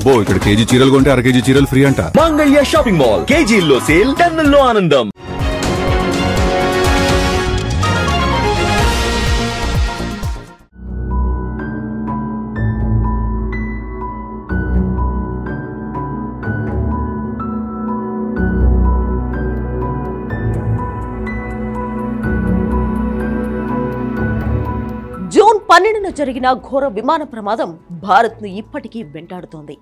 అబ్బో ఇక్కడ కేజీ చీరలు కొంటే 1/2 కేజీ చీరలు ఫ్రీ అంట. మంగళ్య షాపింగ్ మాల్, కేజీల్లో సేల్, టన్నుల్లో ఆనందం. జూన్ 12న జరిగిన ఘోర విమాన ప్రమాదం భారత్ను ఇప్పటికీ వెంటాడుతోంది.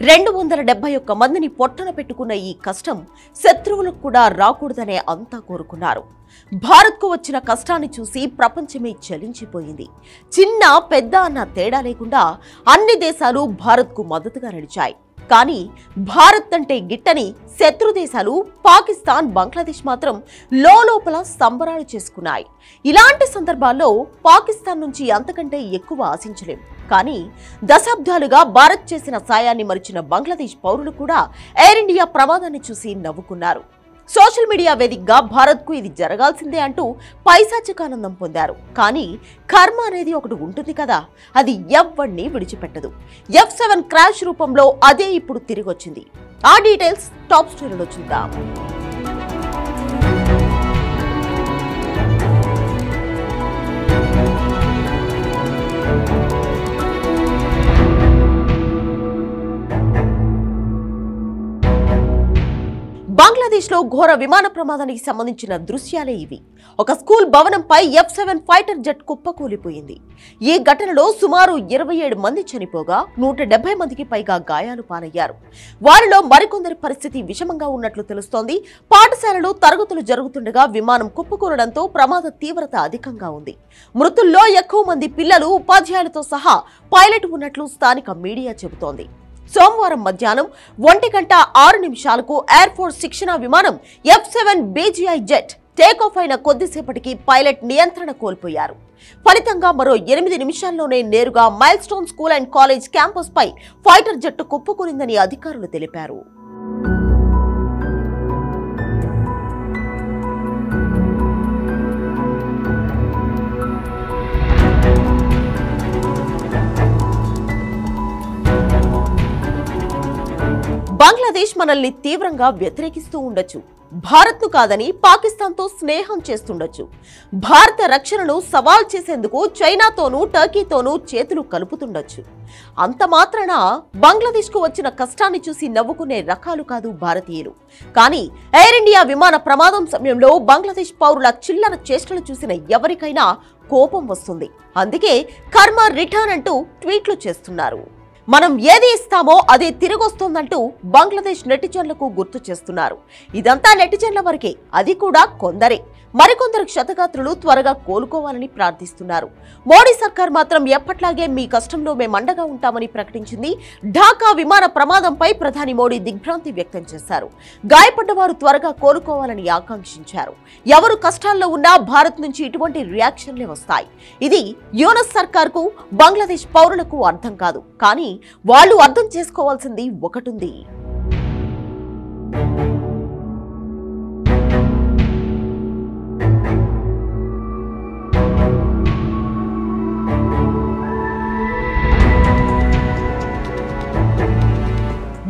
271 మందిని పొట్టన పెట్టుకున్న ఈ కష్టం శత్రువులకు కూడా రాకూడదనే అంతా కోరుకున్నారు. భారత్కు వచ్చిన కష్టాన్ని చూసి ప్రపంచమే చలించిపోయింది. చిన్న పెద్ద అన్న తేడా లేకుండా అన్ని దేశాలు భారత్కు మద్దతుగా నిలిచాయి. కానీ భారత్ అంటే గిట్టని శత్రు దేశాలు పాకిస్తాన్, బంగ్లాదేశ్ మాత్రం లోపల సంబరాలు చేసుకున్నాయి. ఇలాంటి సందర్భాల్లో పాకిస్తాన్ నుంచి అంతకంటే ఎక్కువ ఆశించలేం. కానీ దశాబ్దాలుగా భారత్ చేసిన సాయాన్ని మరిచిన బంగ్లాదేశ్ పౌరులు కూడా ఎయిర్ ఇండియా ప్రమాదాన్ని చూసి నవ్వుకున్నారు. సోషల్ మీడియా వేదికగా భారత్కు ఇది జరగాల్సిందే అంటూ పైశాచికానందం పొందారు. కానీ కర్మ అనేది ఒకటి ఉంటుంది కదా, అది ఎవ్వడిని విడిచిపెట్టదు. F7 క్రాష్ రూపంలో అదే ఇప్పుడు తిరిగొచ్చింది. ఆ డీటెయిల్స్ టాప్ స్టోరీలో చూద్దాం. బంగ్లాదేశ్లో ఘోర విమాన ప్రమాదానికి సంబంధించిన దృశ్యాలే ఇవి. ఒక స్కూల్ భవనంపై F7 ఫైటర్ జెట్ కుప్పకూలిపోయింది. ఈ ఘటనలో సుమారు 27 మంది చనిపోగా 170 మందికి పైగా గాయాలు పాలయ్యారు. వారిలో మరికొందరి పరిస్థితి విషమంగా ఉన్నట్లు తెలుస్తోంది. పాఠశాలలో తరగతులు జరుగుతుండగా విమానం కుప్పకూలడంతో ప్రమాద తీవ్రత అధికంగా ఉంది. మృతుల్లో ఎక్కువ మంది పిల్లలు, ఉపాధ్యాయులతో సహా పైలట్ ఉన్నట్లు స్థానిక మీడియా చెబుతోంది. సోమవారం మధ్యాహ్నం 1:06 ఎయిర్ ఫోర్స్ శిక్షణ విమానం F7 BGI జెట్ టేకాఫ్ అయిన కొద్దిసేపటికి పైలట్ నియంత్రణ కోల్పోయారు. ఫలితంగా మరో 8 నిమిషాల్లోనే నేరుగా milestone school and college campus పై ఫైటర్ జెట్ కుప్పకూలిందని అధికారులు తెలిపారు. బంగ్లాదేశ్ మనల్ని తీవ్రంగా వ్యతిరేకిస్తూ ఉండొచ్చు, భారత్ను కాదని పాకిస్తాన్తో స్నేహం చేస్తుండొచ్చు, భారత రక్షణను సవాల్ చేసేందుకు చైనాతోనూ టర్కీతోనూ చేతులు కలుపుతుండొచ్చు. అంత మాత్రాన బంగ్లాదేశ్కు వచ్చిన కష్టాన్ని చూసి నవ్వుకునే రకాలు కాదు భారతీయులు. కానీ ఎయిర్ ఇండియా విమాన ప్రమాదం సమయంలో బంగ్లాదేశ్ పౌరుల చిల్లర చేష్టలు చూసిన ఎవరికైనా కోపం వస్తుంది. అందుకే కర్మ రిటర్న్ అంటూ ట్వీట్లు చేస్తున్నారు. మనం ఏది ఇస్తామో అదే తిరిగొస్తోందంటూ బంగ్లాదేశ్ నెటిజన్లకు గుర్తు చేస్తున్నారు. ఇదంతా నెటిజన్ల వరకే, అది కూడా కొందరే. మరికొందరు క్షతగాత్రులు త్వరగా కోలుకోవాలని ప్రార్థిస్తున్నారు. మోడీ సర్కార్ మాత్రం ఎప్పట్లాగే మీ కష్టంలో మేమండగా ఉంటామని ప్రకటించింది. ఢాకా విమాన ప్రమాదంపై ప్రధాని మోడీ దిగ్భ్రాంతి వ్యక్తం చేశారు. గాయపడ్డవారు త్వరగా కోలుకోవాలని ఆకాంక్షించారు. ఎవరు కష్టాల్లో ఉన్నా భారత్ నుంచి ఇటువంటి రియాక్షన్లే వస్తాయి. ఇది యూనస్ సర్కార్కు, బంగ్లాదేశ్ పౌరులకు అర్థం కాదు. కానీ వాళ్ళు అర్థం చేసుకోవాల్సింది ఒకటుంది.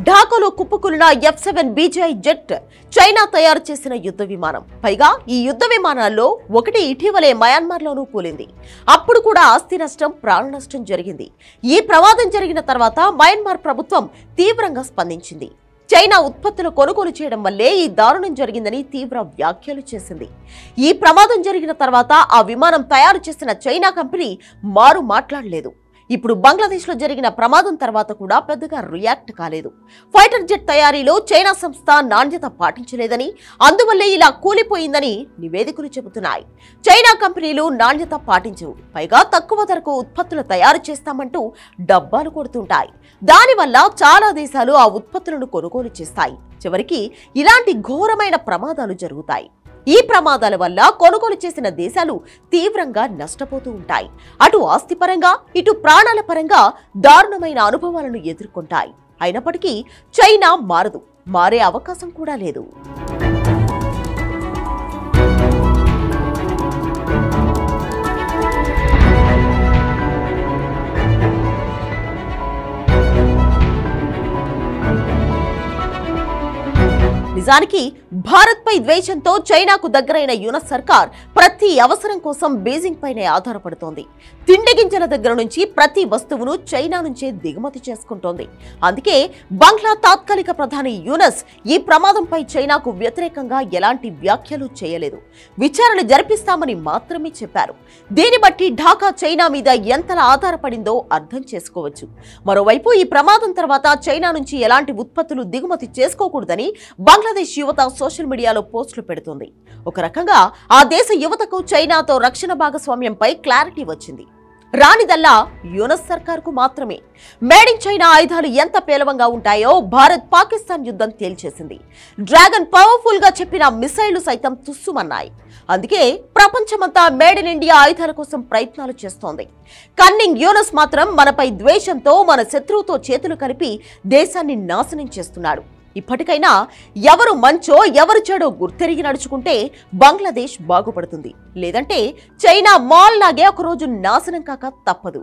ఢాకాలో కుప్పకూలిన F7 BGI జెట్ చైనా తయారు చేసిన యుద్ధ విమానం. పైగా ఈ యుద్ధ విమానాల్లో ఒకటి ఇటీవలే మయన్మార్లోనూ కూలింది. అప్పుడు కూడా ఆస్తి నష్టం, ప్రాణ నష్టం జరిగింది. ఈ ప్రమాదం జరిగిన తర్వాత మయన్మార్ ప్రభుత్వం తీవ్రంగా స్పందించింది. చైనా ఉత్పత్తులు కొనుగోలు చేయడం వల్లే ఈ దారుణం జరిగిందని తీవ్ర వ్యాఖ్యలు చేసింది. ఈ ప్రమాదం జరిగిన తర్వాత ఆ విమానం తయారు చేసిన చైనా కంపెనీ మారు మాట్లాడలేదు. ఇప్పుడు బంగ్లాదేశ్లో జరిగిన ప్రమాదం తర్వాత కూడా పెద్దగా రియాక్ట్ కాలేదు. ఫైటర్ జెట్ తయారీలో చైనా సంస్థ నాణ్యత పాటించలేదని, అందువల్లే ఇలా కూలిపోయిందని నివేదికలు చెబుతున్నాయి. చైనా కంపెనీలు నాణ్యత పాటించవు, పైగా తక్కువ ధరకు ఉత్పత్తులు తయారు చేస్తామంటూ డబ్బాలు కొడుతుంటాయి. దానివల్ల చాలా దేశాలు ఆ ఉత్పత్తులను కొనుగోలు చేస్తాయి. చివరికి ఇలాంటి ఘోరమైన ప్రమాదాలు జరుగుతాయి. ఈ ప్రమాదాల వల్ల కొనుగోలు చేసిన దేశాలు తీవ్రంగా నష్టపోతూ ఉంటాయి. అటు ఆస్తిపరంగా, ఇటు ప్రాణాల పరంగా దారుణమైన అనుభవాలను ఎదుర్కొంటాయి. అయినప్పటికీ చైనా మారదు, మారే అవకాశం కూడా లేదు. నిజానికి భారత్పై ద్వేషంతో చైనాకు దగ్గరైన యూనస్ సర్కార్ ప్రతి అవసరం కోసం బీజింగ్ పైనే ఆధారపడుతోంది. తిండి గింజల దగ్గర నుంచి ప్రతి వస్తువును చైనా నుంచే దిగుమతి చేసుకుంటోంది. అందుకే బంగ్లా తాత్కాలిక ప్రధాని యూనస్ ఈ ప్రమాదంపై చైనాకు వ్యతిరేకంగా ఎలాంటి వ్యాఖ్యలు చేయలేదు. విచారణ జరిపిస్తామని మాత్రమే చెప్పారు. దీన్ని బట్టి ఢాకా చైనా మీద ఎంతలా ఆధారపడిందో అర్థం చేసుకోవచ్చు. మరోవైపు ఈ ప్రమాదం తర్వాత చైనా నుంచి ఎలాంటి ఉత్పత్తులు దిగుమతి చేసుకోకూడదని బంగ్లాదేశ్ యువత సోషల్ మీడియాలో పోస్టులు పెడుతుంది. ఒక రకంగా ఆ దేశ యువతకు చైనాతో రక్షణ భాగస్వామ్యంపై క్లారిటీ వచ్చింది. రానిదల్లా యూనస్ సర్కార్కు మాత్రమే. మేడ్ ఇన్ చైనా ఆయుధాలు ఎంత పేలవంగా ఉంటాయో భారత్ పాకిస్తాన్ యుద్ధం తేల్చేసింది. డ్రాగన్ పవర్ఫుల్ గా చెప్పిన మిసైళ్లు సైతం తుస్సుమన్నాయి. అందుకే ప్రపంచమంతా మేడ్ ఇన్ ఇండియా ఆయుధాల కోసం ప్రయత్నాలు చేస్తోంది. కన్నింగ్ యూనస్ మాత్రం మనపై ద్వేషంతో మన శత్రువుతో చేతులు కలిపి దేశాన్ని నాశనం చేస్తున్నాడు. ఇప్పటికైనా ఎవరు మంచో ఎవరు చెడో గుర్తెరిగి నడుచుకుంటే బంగ్లాదేశ్ బాగుపడుతుంది. లేదంటే చైనా మాల్ లాగే ఒకరోజు నాశనం కాక తప్పదు.